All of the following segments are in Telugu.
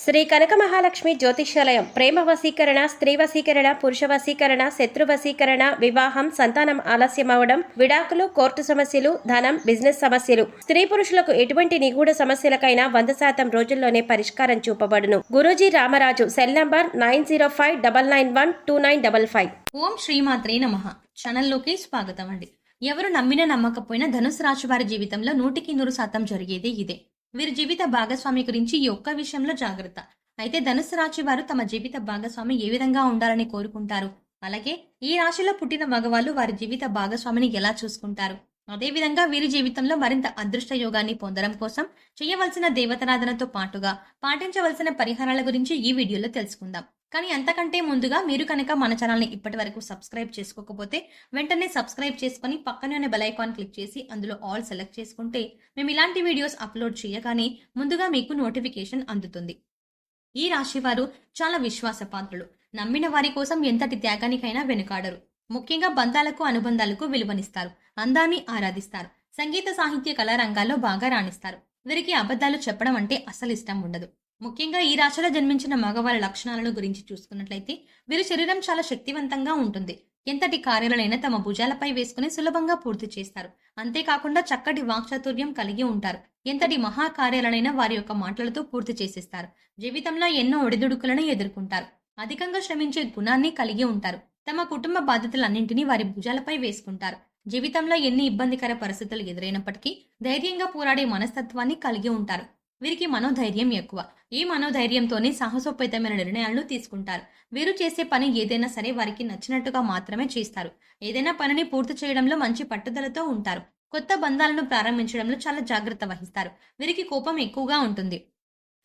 శ్రీ కనక మహాలక్ష్మి జ్యోతిష్యాలయం ప్రేమ వశీకరణ, స్త్రీ వశీకరణ, పురుష వశీకరణ, శత్రు వశీకరణ, వివాహం, సంతానం ఆలస్యం అవడం, విడాకులు, కోర్టు సమస్యలు, ధనం, బిజినెస్ సమస్యలు, స్త్రీ పురుషులకు ఎటువంటి నిగూఢ సమస్యలకైనా 100% రోజుల్లోనే పరిష్కారం చూపబడును. గురూజీ రామరాజు. Cell number 9059912955. ఓం శ్రీమాత్రే నమః. ఛానల్లోకి స్వాగతం అండి. ఎవరు నమ్మినా నమ్మకపోయినా ధనుసు రాశి వారి జీవితంలో 100% జరిగేది ఇదే. వీరి జీవిత భాగస్వామి గురించి ఈ ఒక్క విషయంలో జాగ్రత్త. అయితే ధనుసు రాశి వారు తమ జీవిత భాగస్వామి ఏ విధంగా ఉండాలని కోరుకుంటారు, అలాగే ఈ రాశిలో పుట్టిన మగవాళ్ళు వారి జీవిత భాగస్వామిని ఎలా చూసుకుంటారు, అదేవిధంగా వీరి జీవితంలో మరింత అదృష్ట యోగాన్ని పొందడం కోసం చేయవలసిన దేవతారాధనతో పాటుగా పాటించవలసిన పరిహారాల గురించి ఈ వీడియోలో తెలుసుకుందాం. కానీ అంతకంటే ముందుగా మీరు కనుక మన ఛానల్ని ఇప్పటి వరకు సబ్స్క్రైబ్ చేసుకోకపోతే వెంటనే సబ్స్క్రైబ్ చేసుకుని పక్కనే బెల్ ఐకాన్ క్లిక్ చేసి అందులో ఆల్ సెలెక్ట్ చేసుకుంటే మేము ఇలాంటి వీడియోస్ అప్లోడ్ చేయగానే ముందుగా మీకు నోటిఫికేషన్ అందుతుంది. ఈ రాశి వారు చాలా విశ్వాసపాత్రులు. నమ్మిన వారి కోసం ఎంతటి త్యాగానికైనా వెనుకాడరు. ముఖ్యంగా బంధాలకు, అనుబంధాలకు విలువనిస్తారు. అందాన్ని ఆరాధిస్తారు. సంగీత, సాహిత్య, కళా రంగాల్లో బాగా రాణిస్తారు. వీరికి అబద్ధాలు చెప్పడం అంటే అసలు ఇష్టం ఉండదు. ముఖ్యంగా ఈ రాశిలో జన్మించిన మగవారి లక్షణాలను గురించి చూసుకున్నట్లయితే వీరి శరీరం చాలా శక్తివంతంగా ఉంటుంది. ఎంతటి కార్యాలైనా తమ భుజాలపై వేసుకుని సులభంగా పూర్తి చేస్తారు. అంతేకాకుండా చక్కటి వాక్చాతుర్యం కలిగి ఉంటారు. ఎంతటి మహాకార్యాలైనా వారి యొక్క మాటలతో పూర్తి చేసేస్తారు. జీవితంలో ఎన్నో ఒడిదుడుకులను ఎదుర్కొంటారు. అధికంగా శ్రమించే గుణాన్ని కలిగి ఉంటారు. తమ కుటుంబ బాధ్యతలన్నింటినీ వారి భుజాలపై వేసుకుంటారు. జీవితంలో ఎన్ని ఇబ్బందికర పరిస్థితులు ఎదురైనప్పటికీ ధైర్యంగా పోరాడే మనస్తత్వాన్ని కలిగి ఉంటారు. వీరికి మనోధైర్యం ఎక్కువ. ఈ మనోధైర్యంతోనే సాహసోపేతమైన నిర్ణయాలను తీసుకుంటారు. వీరు చేసే పని ఏదైనా సరే వారికి నచ్చినట్టుగా మాత్రమే చేస్తారు. ఏదైనా పనిని పూర్తి చేయడంలో మంచి పట్టుదలతో ఉంటారు. కొత్త బంధాలను ప్రారంభించడంలో చాలా జాగ్రత్త వహిస్తారు. వీరికి కోపం ఎక్కువగా ఉంటుంది.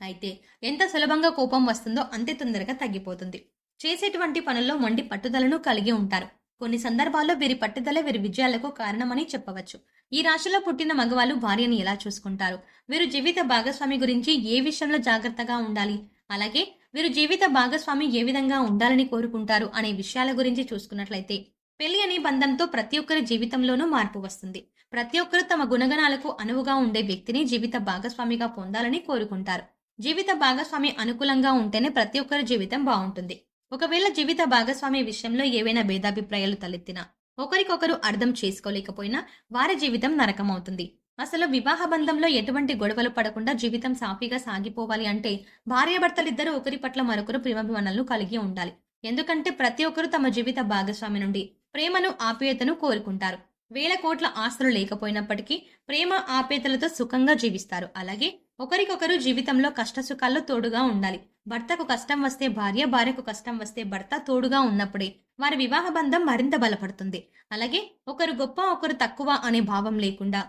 అయితే ఎంత సులభంగా కోపం వస్తుందో అంతే తొందరగా తగ్గిపోతుంది. చేసేటువంటి పనుల్లో మొండి పట్టుదలను కలిగి ఉంటారు. కొన్ని సందర్భాల్లో వీరి పట్టుదల వీరి విజయాలకు కారణమని చెప్పవచ్చు. ఈ రాశిలో పుట్టిన మగవాళ్ళు భార్యను ఎలా చూసుకుంటారు, వీరు జీవిత భాగస్వామి గురించి ఏ విషయంలో జాగ్రత్తగా ఉండాలి, అలాగే వీరు జీవిత భాగస్వామి ఏ విధంగా ఉండాలని కోరుకుంటారు అనే విషయాల గురించి చూసుకున్నట్లయితే పెళ్లి అనే బంధంతో ప్రతి ఒక్కరి జీవితంలోనూ మార్పు వస్తుంది. ప్రతి ఒక్కరు తమ గుణగణాలకు అనువుగా ఉండే వ్యక్తిని జీవిత భాగస్వామిగా పొందాలని కోరుకుంటారు. జీవిత భాగస్వామి అనుకూలంగా ఉంటేనే ప్రతి ఒక్కరి జీవితం బాగుంటుంది. ఒకవేళ జీవిత భాగస్వామి విషయంలో ఏవైనా భేదాభిప్రాయాలు తలెత్తినా, ఒకరికొకరు అర్థం చేసుకోలేకపోయినా వారి జీవితం నరకమవుతుంది. అసలు వివాహ బంధంలో ఎటువంటి గొడవలు పడకుండా జీవితం సాఫీగా సాగిపోవాలి అంటే భార్యాభర్తలిద్దరూ ఒకరి పట్ల మరొకరు ప్రేమాభిమానాలను కలిగి ఉండాలి. ఎందుకంటే ప్రతి ఒక్కరు తమ జీవిత భాగస్వామి నుండి ప్రేమను, ఆప్యాయతను కోరుకుంటారు. వేల కోట్ల ఆస్తులు లేకపోయినప్పటికీ ప్రేమ, ఆప్యాయతలతో సుఖంగా జీవిస్తారు. అలాగే ఒకరికొకరు జీవితంలో కష్టసుఖాల్లో తోడుగా ఉండాలి. భర్తకు కష్టం వస్తే భార్య, భార్యకు కష్టం వస్తే భర్త తోడుగా ఉన్నప్పుడే వారి వివాహ బంధం మరింత బలపడుతుంది. అలాగే ఒకరు గొప్ప, ఒకరు తక్కువ అనే భావం లేకుండా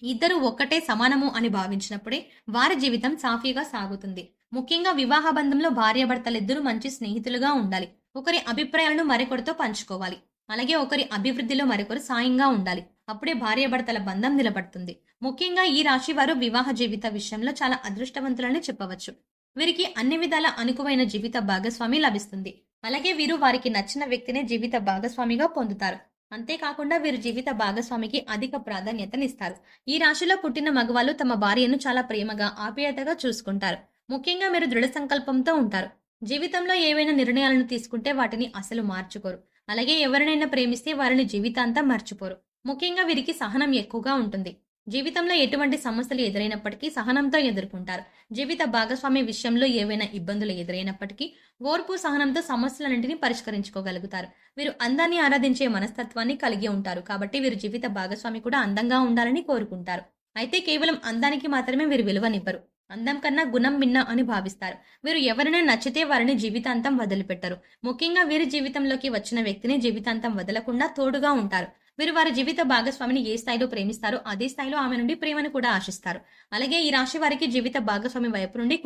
ఇద్దరు ఒక్కటే సమానము అని భావించినప్పుడే వారి జీవితం సాఫీగా సాగుతుంది. ముఖ్యంగా వివాహ బంధంలో భార్యాభర్తలిద్దరూ మంచి స్నేహితులుగా ఉండాలి. ఒకరి అభిప్రాయాలను మరొకరితో పంచుకోవాలి. అలాగే ఒకరి అభివృద్ధిలో మరొకరు సాయంగా ఉండాలి. అప్పుడే భార్యాభర్తల బంధం నిలబడుతుంది. ముఖ్యంగా ఈ రాశి వారు వివాహ జీవిత విషయంలో చాలా అదృష్టవంతులని చెప్పవచ్చు. వీరికి అన్ని విధాల అనుకువైన జీవిత భాగస్వామి లభిస్తుంది. అలాగే వీరు వారికి నచ్చిన వ్యక్తినే జీవిత భాగస్వామిగా పొందుతారు. అంతేకాకుండా వీరు జీవిత భాగస్వామికి అధిక ప్రాధాన్యతనిస్తారు. ఈ రాశిలో పుట్టిన మగవాళ్ళు తమ భార్యను చాలా ప్రేమగా, ఆప్యాయతగా చూసుకుంటారు. ముఖ్యంగా మీరు దృఢ సంకల్పంతో ఉంటారు. జీవితంలో ఏవైనా నిర్ణయాలను తీసుకుంటే వాటిని అసలు మార్చుకోరు. అలాగే ఎవరినైనా ప్రేమిస్తే వారిని జీవితాంతం మర్చిపోరు. ముఖ్యంగా వీరికి సహనం ఎక్కువగా ఉంటుంది. జీవితంలో ఎటువంటి సమస్యలు ఎదురైనప్పటికీ సహనంతో ఎదుర్కొంటారు. జీవిత భాగస్వామి విషయంలో ఏవైనా ఇబ్బందులు ఎదురైనప్పటికీ ఓర్పు, సహనంతో సమస్యలన్నింటినీ పరిష్కరించుకోగలుగుతారు. వీరు అందాన్ని ఆరాధించే మనస్తత్వాన్ని కలిగి ఉంటారు. కాబట్టి వీరు జీవిత భాగస్వామి కూడా అందంగా ఉండాలని కోరుకుంటారు. అయితే కేవలం అందానికి మాత్రమే వీరు విలువనివ్వరు. అందం కన్నా గుణం మిన్న అని భావిస్తారు. వీరు ఎవరైనా నచ్చితే వారిని జీవితాంతం వదిలిపెట్టరు. ముఖ్యంగా వీరి జీవితంలోకి వచ్చిన వ్యక్తిని జీవితాంతం వదలకుండా తోడుగా ఉంటారు. వీరు వారి జీవిత భాగస్వామిని ఏ స్థాయిలో ప్రేమిస్తారో అదే స్థాయిలో ఆమె నుండి ప్రేమను కూడా ఆశిస్తారు. అలాగే ఈ రాశి వారికి జీవిత భాగస్వామి వైపు నుండి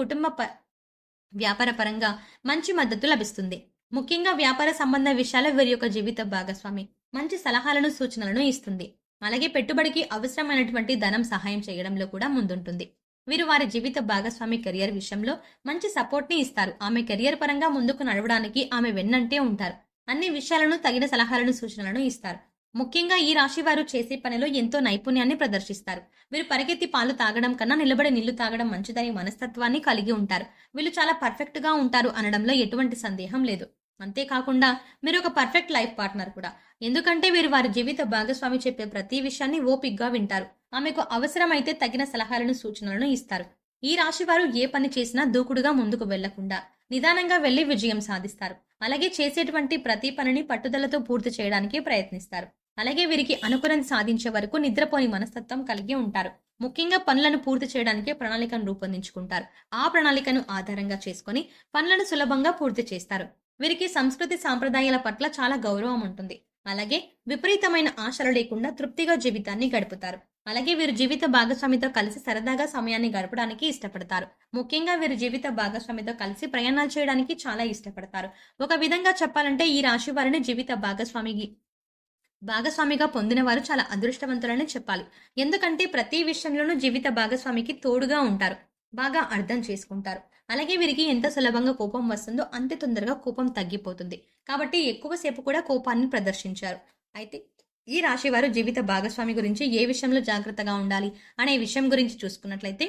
వ్యాపార పరంగా మంచి మద్దతు లభిస్తుంది. ముఖ్యంగా వ్యాపార సంబంధ విషయాల్లో వీరి యొక్క జీవిత భాగస్వామి మంచి సలహాలను, సూచనలను ఇస్తుంది. అలాగే పెట్టుబడికి అవసరమైనటువంటి ధనం సహాయం చేయడంలో కూడా ముందుంటుంది. వీరు వారి జీవిత భాగస్వామి కెరియర్ విషయంలో మంచి సపోర్ట్ ని ఇస్తారు. ఆమె కెరియర్ పరంగా ముందుకు నడవడానికి ఆమె వెన్నంటే ఉంటారు. అన్ని విషయాలను, తగిన సలహాలను, సూచనలను ఇస్తారు. ముఖ్యంగా ఈ రాశి వారు చేసే పనిలో ఎంతో నైపుణ్యాన్ని ప్రదర్శిస్తారు. వీరు పరిగెత్తి పాలు తాగడం కన్నా నిలబడి నీళ్లు తాగడం మంచిదనే మనస్తత్వాన్ని కలిగి ఉంటారు. వీళ్ళు చాలా పర్ఫెక్ట్ గా ఉంటారు అనడంలో ఎటువంటి సందేహం లేదు. అంతేకాకుండా మీరు ఒక పర్ఫెక్ట్ లైఫ్ పార్ట్నర్ కూడా. ఎందుకంటే వీరు వారి జీవిత భాగస్వామి చెప్పే ప్రతి విషయాన్ని ఓపిగ్గా వింటారు. ఆమెకు అవసరమైతే తగిన సలహాలను సూచనలను ఇస్తారు. ఈ రాశి వారు ఏ పని చేసినా దూకుడుగా ముందుకు వెళ్లకుండా నిదానంగా వెళ్లి విజయం సాధిస్తారు. అలాగే చేసేటువంటి ప్రతి పనిని పట్టుదలతో పూర్తి చేయడానికి ప్రయత్నిస్తారు. అలాగే వీరికి అనుకున్నది సాధించే వరకు నిద్రపోని మనస్తత్వం కలిగి ఉంటారు. ముఖ్యంగా పనులను పూర్తి చేయడానికి ప్రణాళికను రూపొందించుకుంటారు. ఆ ప్రణాళికను ఆధారంగా చేసుకుని పనులను సులభంగా పూర్తి చేస్తారు. వీరికి సంస్కృతి సాంప్రదాయాల పట్ల చాలా గౌరవం ఉంటుంది. అలాగే విపరీతమైన ఆశలు లేకుండా తృప్తిగా జీవితాన్ని గడుపుతారు. అలాగే వీరు జీవిత భాగస్వామితో కలిసి సరదాగా సమయాన్ని గడపడానికి ఇష్టపడతారు. ముఖ్యంగా వీరు జీవిత భాగస్వామితో కలిసి ప్రయాణాలు చేయడానికి చాలా ఇష్టపడతారు. ఒక విధంగా చెప్పాలంటే ఈ రాశి వారిని జీవిత భాగస్వామిగా పొందిన వారు చాలా అదృష్టవంతులని చెప్పాలి. ఎందుకంటే ప్రతి విషయంలోనూ జీవిత భాగస్వామికి తోడుగా ఉంటారు. బాగా అర్థం చేసుకుంటారు. అలాగే వీరికి ఎంత సులభంగా కోపం వస్తుందో అంతే తొందరగా కోపం తగ్గిపోతుంది. కాబట్టి ఎక్కువసేపు కూడా కోపాన్ని ప్రదర్శించారు. అయితే ఈ రాశి వారు జీవిత భాగస్వామి గురించి ఏ విషయంలో జాగ్రత్తగా ఉండాలి అనే విషయం గురించి చూసుకున్నట్లయితే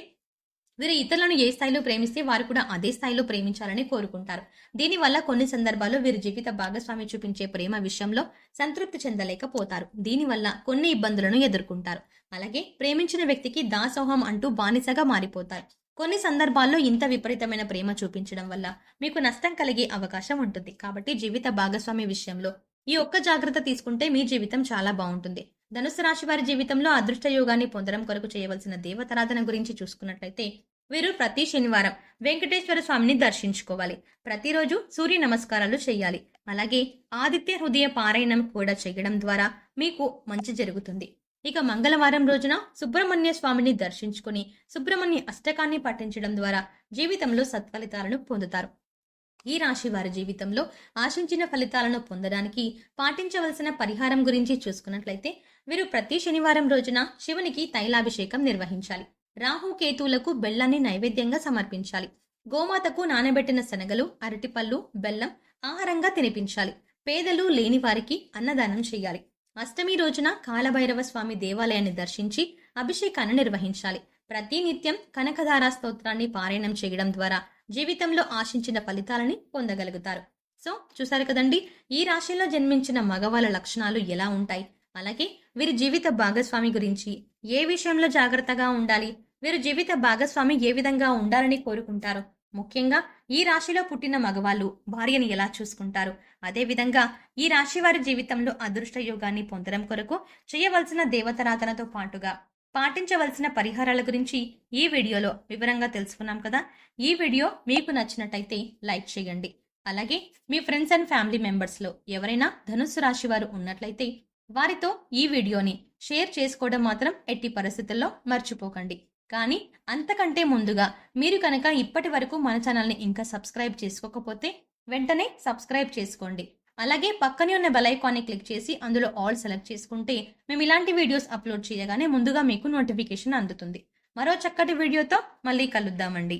వీరు ఇతరులను ఏ స్థాయిలో ప్రేమిస్తే వారు కూడా అదే స్థాయిలో ప్రేమించాలని కోరుకుంటారు. దీనివల్ల కొన్ని సందర్భాల్లో వీరి జీవిత భాగస్వామి చూపించే ప్రేమ విషయంలో సంతృప్తి చెందలేకపోతారు. దీనివల్ల కొన్ని ఇబ్బందులను ఎదుర్కొంటారు. అలాగే ప్రేమించిన వ్యక్తికి దాసోహం అంటూ బానిసగా మారిపోతారు. కొన్ని సందర్భాల్లో ఇంత విపరీతమైన ప్రేమ చూపించడం వల్ల మీకు నష్టం కలిగే అవకాశం ఉంటుంది. కాబట్టి జీవిత భాగస్వామి విషయంలో ఈ ఒక్క జాగ్రత్త తీసుకుంటే మీ జీవితం చాలా బాగుంటుంది. ధనుస్సు రాశి వారి జీవితంలో అదృష్ట యోగాన్ని పొందడం కొరకు చేయవలసిన దేవతారాధన గురించి చూసుకున్నట్లయితే వీరు ప్రతి శనివారం వెంకటేశ్వర స్వామిని దర్శించుకోవాలి. ప్రతిరోజు సూర్య నమస్కారాలు చేయాలి. అలాగే ఆదిత్య హృదయ పారాయణం కూడా చేయడం ద్వారా మీకు మంచి జరుగుతుంది. ఇక మంగళవారం రోజున సుబ్రహ్మణ్య స్వామిని దర్శించుకుని సుబ్రహ్మణ్య అష్టకాన్ని పఠించడం ద్వారా జీవితంలో సత్ఫలితాలను పొందుతారు. ఈ రాశి వారి జీవితంలో ఆశించిన ఫలితాలను పొందడానికి పాటించవలసిన పరిహారం గురించి చూసుకున్నట్లయితే వీరు ప్రతి శనివారం రోజున శివునికి తైలాభిషేకం నిర్వహించాలి. రాహుకేతువులకు బెల్లాన్ని నైవేద్యంగా సమర్పించాలి. గోమాతకు నానబెట్టిన శనగలు, అరటిపళ్ళు, బెల్లం ఆహారంగా తినిపించాలి. పేదలు లేని వారికి అన్నదానం చేయాలి. అష్టమి రోజున కాలభైరవ స్వామి దేవాలయాన్ని దర్శించి అభిషేకాన్ని నిర్వహించాలి. ప్రతి నిత్యం కనకధార స్తోత్రాన్ని పారాయణం చేయడం ద్వారా జీవితంలో ఆశించిన ఫలితాలని పొందగలుగుతారు. సో చూసారు కదండి, ఈ రాశిలో జన్మించిన మగవాళ్ళ లక్షణాలు ఎలా ఉంటాయి, అలాగే వీరి జీవిత భాగస్వామి గురించి ఏ విషయంలో జాగ్రత్తగా ఉండాలి, వీరు జీవిత భాగస్వామి ఏ విధంగా ఉండాలని కోరుకుంటారు, ముఖ్యంగా ఈ రాశిలో పుట్టిన మగవాళ్ళు భార్యని ఎలా చూసుకుంటారు, అదేవిధంగా ఈ రాశి వారి జీవితంలో అదృష్ట యోగాన్ని పొందడం కొరకు చేయవలసిన దేవతారాధనతో పాటుగా పాటించవలసిన పరిహారాల గురించి ఈ వీడియోలో వివరంగా తెలుసుకున్నాం కదా. ఈ వీడియో మీకు నచ్చినట్టయితే లైక్ చేయండి. అలాగే మీ ఫ్రెండ్స్ అండ్ ఫ్యామిలీ మెంబర్స్లో ఎవరైనా ధనుస్సు రాశి వారు ఉన్నట్లయితే వారితో ఈ వీడియోని షేర్ చేసుకోవడం మాత్రం ఎట్టి పరిస్థితుల్లో మర్చిపోకండి. కానీ అంతకంటే ముందుగా మీరు కనుక ఇప్పటి వరకు మన ఛానల్ని ఇంకా సబ్స్క్రైబ్ చేసుకోకపోతే వెంటనే సబ్స్క్రైబ్ చేసుకోండి. అలాగే పక్కనే ఉన్న బెల్ ఐకాన్ని క్లిక్ చేసి అందులో ఆల్ సెలెక్ట్ చేసుకుంటే మేము ఇలాంటి వీడియోస్ అప్లోడ్ చేయగానే ముందుగా మీకు నోటిఫికేషన్ అందుతుంది. మరో చక్కటి వీడియోతో మళ్ళీ కలుద్దామండి.